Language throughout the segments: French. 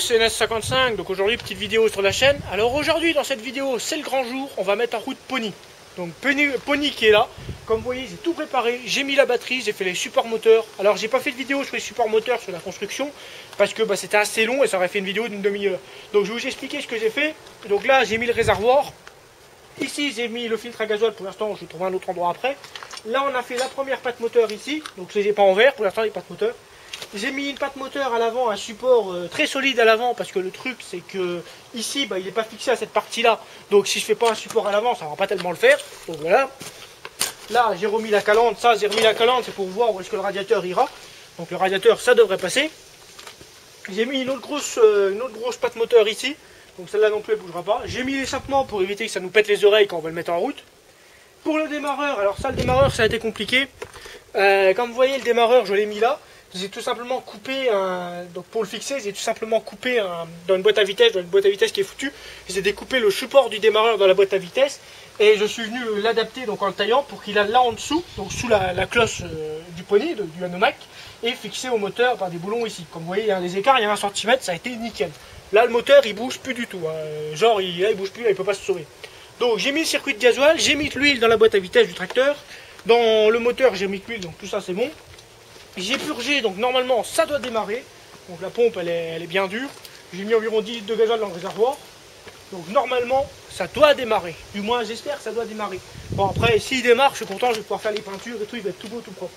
tous, c'est NS55, donc aujourd'hui petite vidéo sur la chaîne. Alors aujourd'hui dans cette vidéo c'est le grand jour, on va mettre en route Pony. Donc Pony qui est là, comme vous voyez j'ai tout préparé, j'ai mis la batterie, j'ai fait les supports moteurs. Alors j'ai pas fait de vidéo sur les supports moteurs sur la construction, parce que c'était assez long et ça aurait fait une vidéo d'une demi-heure. Donc je vais vous expliquer ce que j'ai fait. Donc là j'ai mis le réservoir, ici j'ai mis le filtre à gasoil, pour l'instant je vais trouver un autre endroit après. Là on a fait la première patte moteur ici, donc je les ai pas en verre, pour l'instant les pattes moteur. J'ai mis une patte moteur à l'avant, un support très solide à l'avant, parce que le truc c'est que ici il n'est pas fixé à cette partie là, donc si je fais pas un support à l'avant ça va pas tellement le faire. Donc voilà, là j'ai remis la calandre, ça j'ai remis la calandre c'est pour voir où est-ce que le radiateur ira, donc le radiateur ça devrait passer. J'ai mis une autre grosse patte moteur ici, donc celle là non plus elle bougera pas. J'ai mis l'échappement pour éviter que ça nous pète les oreilles quand on va le mettre en route. Pour le démarreur, alors ça le démarreur ça a été compliqué, comme vous voyez le démarreur je l'ai mis là. J'ai tout simplement coupé donc pour le fixer, j'ai tout simplement coupé dans une boîte à vitesse, qui est foutue. J'ai découpé le support du démarreur dans la boîte à vitesse et je suis venu l'adapter donc en le taillant pour qu'il aille là en dessous, donc sous la cloche du Pony, du Hanomag, et fixé au moteur par des boulons ici. Comme vous voyez, il y a des écarts, il y a 1 cm, ça a été nickel. Là le moteur il bouge plus du tout, hein. Genre il bouge plus, il peut pas se sauver. Donc j'ai mis le circuit de gasoil, j'ai mis de l'huile dans la boîte à vitesse du tracteur, dans le moteur j'ai mis de l'huile, donc tout ça c'est bon. J'ai purgé, donc normalement ça doit démarrer. Donc la pompe elle est bien dure. J'ai mis environ 10 litres de gasoil dans le réservoir. Donc normalement ça doit démarrer. Du moins j'espère que ça doit démarrer. Bon après s'il démarre je suis content, je vais pouvoir faire les peintures et tout, il va être tout beau, tout propre.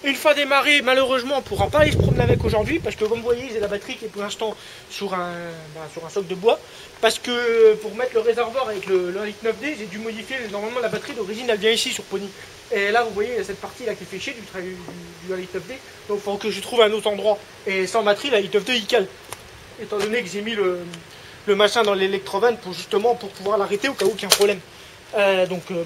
Une fois démarré, malheureusement on ne pourra pas aller se promener avec aujourd'hui, parce que comme vous voyez j'ai la batterie qui est pour l'instant sur un socle de bois. Parce que pour mettre le réservoir avec le 1,9 litre d, j'ai dû modifier, normalement la batterie d'origine elle vient ici sur Pony. Et là vous voyez il y a cette partie là qui fait chier du 1,9 litre d, donc il faut que je trouve un autre endroit. Et sans batterie la 1,9 d il cale. Étant donné que j'ai mis le machin dans l'électrovanne pour pouvoir l'arrêter au cas où il y a un problème.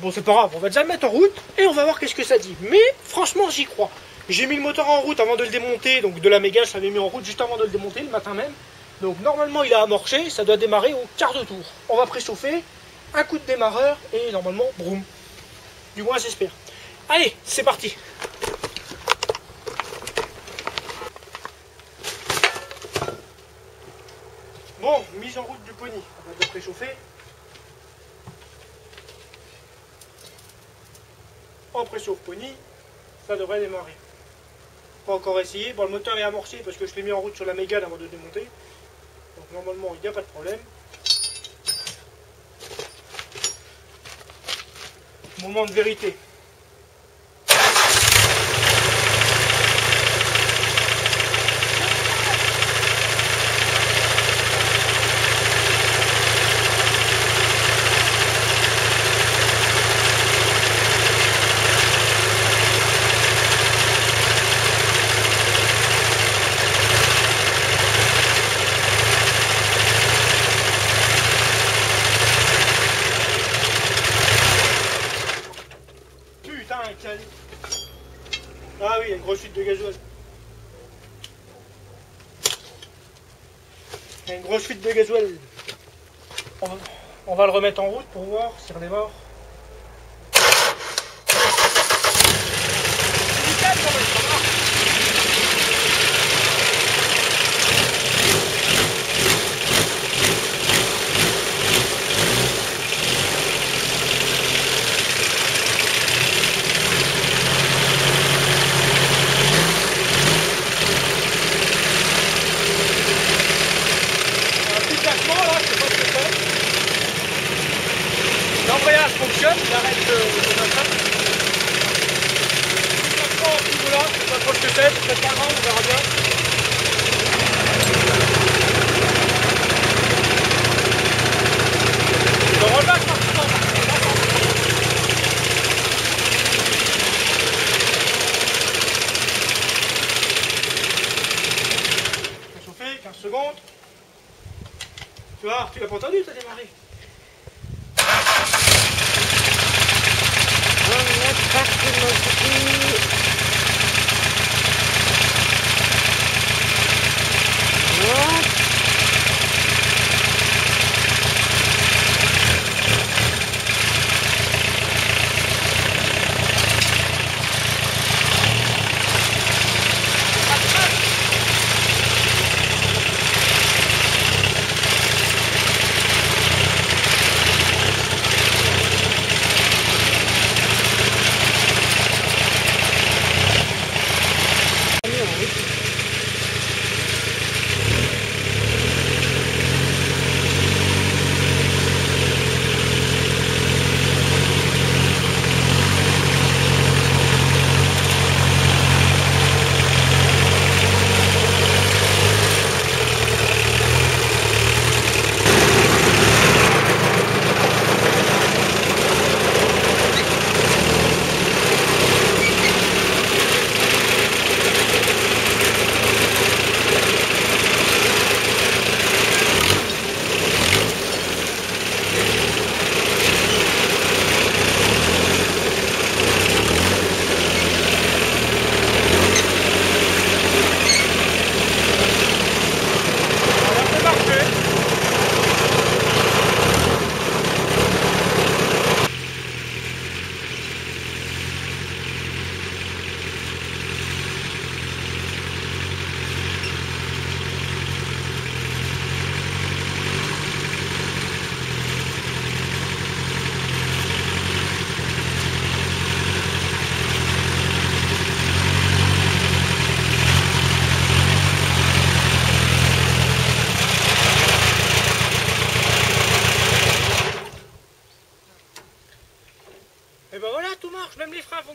Bon c'est pas grave, on va déjà le mettre en route et on va voir qu'est-ce que ça dit. Mais franchement j'y crois. J'ai mis le moteur en route avant de le démonter, donc de la Mégane je l'avais mis en route juste avant de le démonter le matin même. Donc normalement il a amorché, ça doit démarrer au quart de tour. On va préchauffer, un coup de démarreur et normalement broum. Du moins j'espère. Allez, c'est parti. Bon, mise en route du Pony, on va le préchauffer. On préchauffe Pony, ça devrait démarrer. Pas encore essayé, bon le moteur est amorcé parce que je l'ai mis en route sur la Mégane avant de le démonter. Donc normalement il n'y a pas de problème. Moment de vérité. Ah oui, il y a une grosse fuite de gasoil. Il y a une grosse fuite de gasoil. On va le remettre en route pour voir si on démarre. L'embrayage fonctionne, il arrête le machin. Maintenant, à ce niveau-là, je ne sais pas trop ce que c'est, peut-être pas grand, on verra bien. Le relâche maintenant. Je vais chauffer, 15 secondes. Tu vois, tu l'as pas entendu, ça a démarré.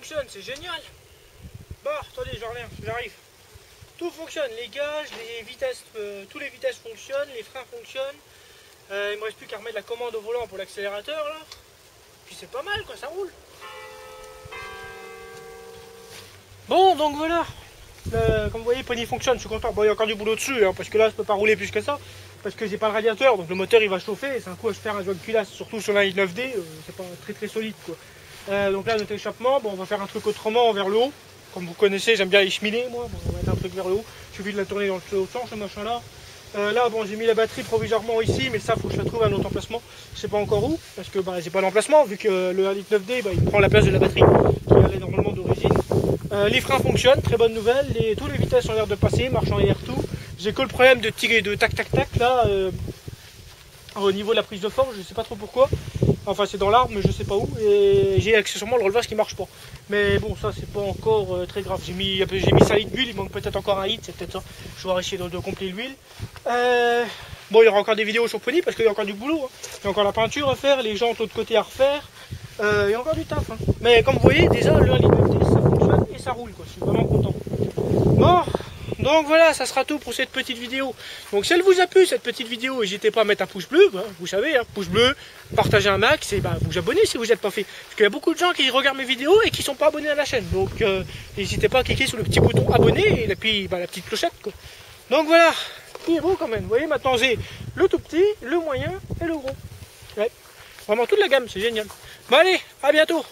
fonctionne, c'est génial. Bon, attendez, je reviens, j'arrive. Tout fonctionne, les gages, les vitesses, tous les vitesses fonctionnent, les freins fonctionnent. Il me reste plus qu'à remettre la commande au volant pour l'accélérateur là. Puis c'est pas mal quoi, ça roule. Bon, donc voilà. Comme vous voyez, Pony fonctionne, je suis content. Bon, il y a encore du boulot dessus, hein, parce que là, je peux pas rouler plus que ça. Parce que j'ai pas le radiateur, donc le moteur il va chauffer. C'est un coup à se faire un joint de culasse, surtout sur la 9D, c'est pas très solide quoi. Donc là, notre échappement, bon, on va faire un truc autrement vers le haut. Comme vous connaissez, j'aime bien les cheminer, moi. Bon, on va mettre un truc vers le haut. Il suffit de la tourner dans le sens, ce machin là. Là, bon, j'ai mis la batterie provisoirement ici, mais ça, faut que je la trouve à un autre emplacement. Je sais pas encore où, parce que j'ai pas d'emplacement, vu que le 1.9D, il prend la place de la batterie qui allait normalement d'origine. Les freins fonctionnent, très bonne nouvelle. Tous les vitesses ont l'air de passer, marche en air tout. J'ai que le problème de tirer de tac tac tac là, au niveau de la prise de force, je sais pas trop pourquoi. Enfin, c'est dans l'arbre, mais je sais pas où. Et j'ai accessoirement le relevage qui marche pas. Mais bon, ça, c'est pas encore très grave. J'ai mis 5 litres d'huile, il manque peut-être encore un litre, c'est peut-être ça. Je vais essayer de compléter l'huile. Bon, il y aura encore des vidéos sur Pony parce qu'il y a encore du boulot. Hein. Il y a encore la peinture à faire, les jantes de l'autre côté à refaire. Il y a encore du taf. Hein. Mais comme vous voyez, déjà, le 1 litre ça fonctionne et ça roule. Quoi. Je suis vraiment content. Bon. Donc voilà, ça sera tout pour cette petite vidéo. Donc si elle vous a plu cette petite vidéo, n'hésitez pas à mettre un pouce bleu, vous savez, hein, pouce bleu, partagez un max et vous abonner si vous n'êtes pas fait. Parce qu'il y a beaucoup de gens qui regardent mes vidéos et qui ne sont pas abonnés à la chaîne. Donc n'hésitez pas à cliquer sur le petit bouton abonner et puis la petite clochette. Quoi. Donc voilà, il est beau quand même. Vous voyez, maintenant j'ai le tout petit, le moyen et le gros. Ouais. Vraiment toute la gamme, c'est génial. Bon allez, à bientôt.